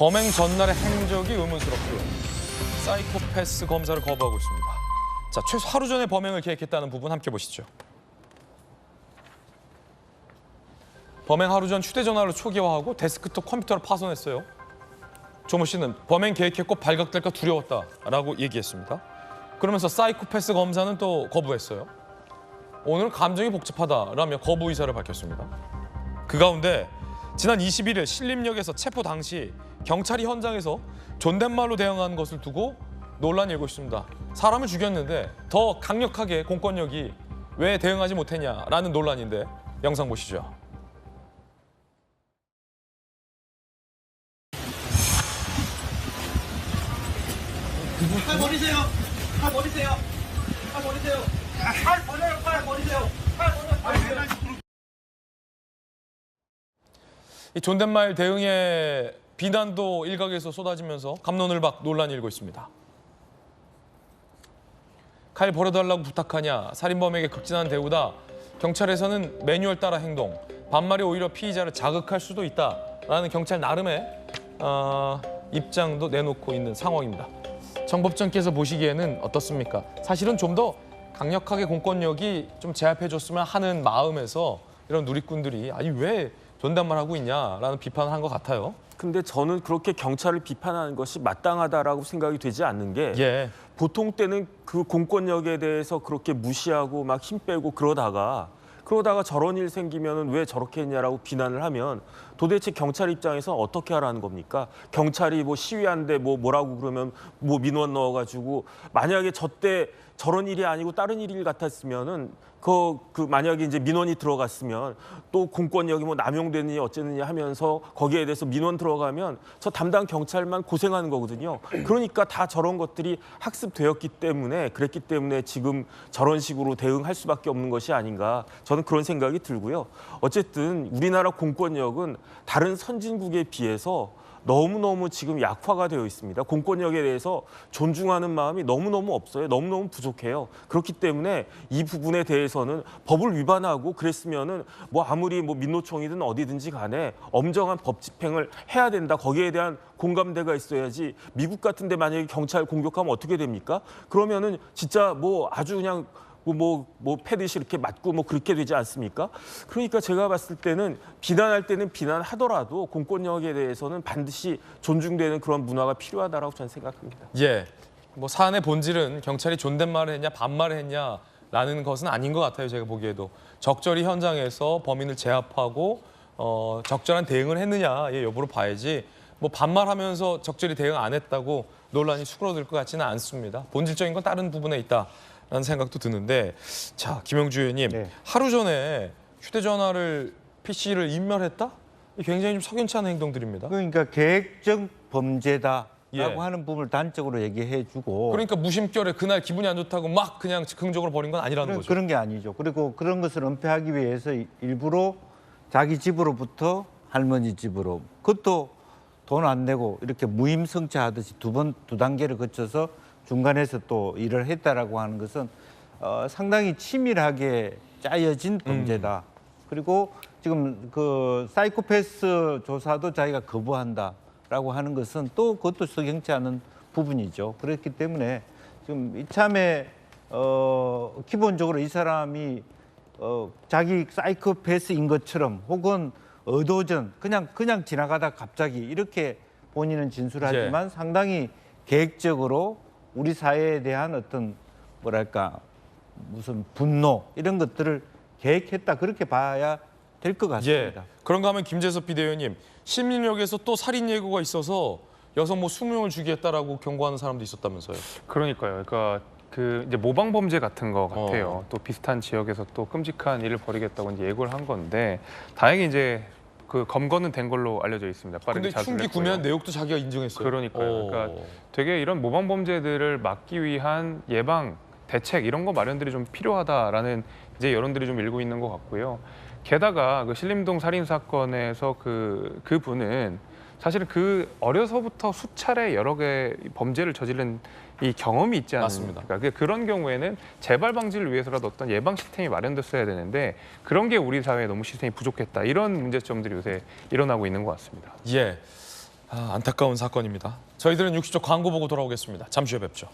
범행 전날의 행적이 의문스럽고요. 사이코패스 검사를 거부하고 있습니다. 자, 최소 하루 전에 범행을 계획했다는 부분 함께 보시죠. 범행 하루 전 휴대전화를 초기화하고 데스크톱 컴퓨터를 파손했어요. 조모 씨는 범행 계획했고 발각될까 두려웠다라고 얘기했습니다. 그러면서 사이코패스 검사는 또 거부했어요. 오늘은 감정이 복잡하다라며 거부 의사를 밝혔습니다. 그 가운데 지난 21일 신림역에서 체포 당시 경찰이 현장에서 존댓말로 대응한 것을 두고 논란이 일고 있습니다. 사람을 죽였는데 더 강력하게 공권력이 왜 대응하지 못했냐라는 논란인데 영상 보시죠. 팔 버리세요. 팔 버리세요. 팔 버리세요. 팔 버려요. 팔 버리세요. 팔 버려요. 이 존댓말 대응에 비난도 일각에서 쏟아지면서 갑론을박 논란이 일고 있습니다. 칼 버려달라고 부탁하냐, 살인범에게 극진한 대우다. 경찰에서는 매뉴얼 따라 행동, 반말이 오히려 피의자를 자극할 수도 있다라는 경찰 나름의 입장도 내놓고 있는 상황입니다. 정법정께서 보시기에는 어떻습니까? 사실은 좀 더 강력하게 공권력이 좀 제압해줬으면 하는 마음에서 이런 누리꾼들이 아니 왜 존댓말하고 있냐라는 비판을 한 것 같아요. 근데 저는 그렇게 경찰을 비판하는 것이 마땅하다라고 생각이 되지 않는 게 보통 때는 그 공권력에 대해서 그렇게 무시하고 막 힘 빼고 그러다가 저런 일 생기면은 왜 저렇게 했냐라고 비난을 하면 도대체 경찰 입장에서 어떻게 하라는 겁니까? 경찰이 뭐 시위한데 뭐라고 그러면 뭐 민원 넣어가지고 만약에 저때 저런 일이 아니고 다른 일이 같았으면은 그 만약에 이제 민원이 들어갔으면 또 공권력이 뭐 남용되느니 어쩌느니 하면서 거기에 대해서 민원 들어가면 저 담당 경찰만 고생하는 거거든요. 그러니까 다 저런 것들이 학습되었기 때문에 그랬기 때문에 지금 저런 식으로 대응할 수밖에 없는 것이 아닌가 저는 그런 생각이 들고요. 어쨌든 우리나라 공권력은 다른 선진국에 비해서 너무너무 지금 약화가 되어 있습니다. 공권력에 대해서 존중하는 마음이 너무너무 없어요. 너무너무 부족해요. 그렇기 때문에 이 부분에 대해서는 법을 위반하고 그랬으면은 뭐 아무리 뭐 민노총이든 어디든지 간에 엄정한 법 집행을 해야 된다. 거기에 대한 공감대가 있어야지 미국 같은 데 만약에 경찰 공격하면 어떻게 됩니까? 그러면은 진짜 뭐 아주 그냥 뭐 패듯이 이렇게 맞고 뭐 그렇게 되지 않습니까? 그러니까 제가 봤을 때는 비난할 때는 비난하더라도 공권력에 대해서는 반드시 존중되는 그런 문화가 필요하다라고 저는 생각합니다. 뭐 사안의 본질은 경찰이 존댓말을 했냐 반말을 했냐라는 것은 아닌 것 같아요. 제가 보기에도 적절히 현장에서 범인을 제압하고 적절한 대응을 했느냐의 여부로 봐야지 뭐 반말하면서 적절히 대응 안 했다고 논란이 수그러들 것 같지는 않습니다. 본질적인 건 다른 부분에 있다. 라는 생각도 드는데 자 김영주 의원님 하루 전에 휴대전화를 PC를 인멸했다? 굉장히 좀 석연치 않은 행동들입니다. 그러니까 계획적 범죄다라고 하는 부분을 단적으로 얘기해주고 그러니까 무심결에 그날 기분이 안 좋다고 막 그냥 즉흥적으로 버린 건 아니라는 거죠. 그런 게 아니죠. 그리고 그런 것을 은폐하기 위해서 일부러 자기 집으로부터 할머니 집으로 그것도 돈 안 내고 이렇게 무임승차하듯이 두 단계를 거쳐서 중간에서 또 일을 했다라고 하는 것은 상당히 치밀하게 짜여진 범죄다. 그리고 지금 그 사이코패스 조사도 자기가 거부한다라고 하는 것은 또 그것도 석연치 않은 부분이죠. 그렇기 때문에 지금 이참에 기본적으로 이 사람이 자기 사이코패스인 것처럼 혹은 의도전 그냥 지나가다 갑자기 이렇게 본인은 진술하지만 상당히 계획적으로 우리 사회에 대한 어떤 뭐랄까 무슨 분노 이런 것들을 계획했다 그렇게 봐야 될 것 같습니다. 그런가 하면 김재섭 비대위원님 신림역에서 또 살인 예고가 있어서 여성 뭐 20명을 죽이겠다라고 경고하는 사람도 있었다면서요. 그러니까요. 그러니까 그 이제 모방 범죄 같은 거 같아요. 또 비슷한 지역에서 또 끔찍한 일을 벌이겠다고 이제 예고를 한 건데 다행히 이제 그 검거는 된 걸로 알려져 있습니다. 빠르게 근데 흉기 구매한 내역도 자기가 인정했어요. 그러니까요. 그러니까 되게 이런 모방 범죄들을 막기 위한 예방, 대책 이런 거 마련들이 좀 필요하다라는 이제 여론들이 좀 일고 있는 것 같고요. 게다가 그 신림동 살인 사건에서 그 분은 사실은 그 어려서부터 수차례 여러 개 범죄를 저지른 이 경험이 있지 않습니까? 그러니까 그런 경우에는 재발 방지를 위해서라도 어떤 예방 시스템이 마련됐어야 되는데 그런 게 우리 사회에 너무 시스템이 부족했다. 이런 문제점들이 요새 일어나고 있는 것 같습니다. 안타까운 사건입니다. 저희들은 60초 광고 보고 돌아오겠습니다. 잠시 후에 뵙죠.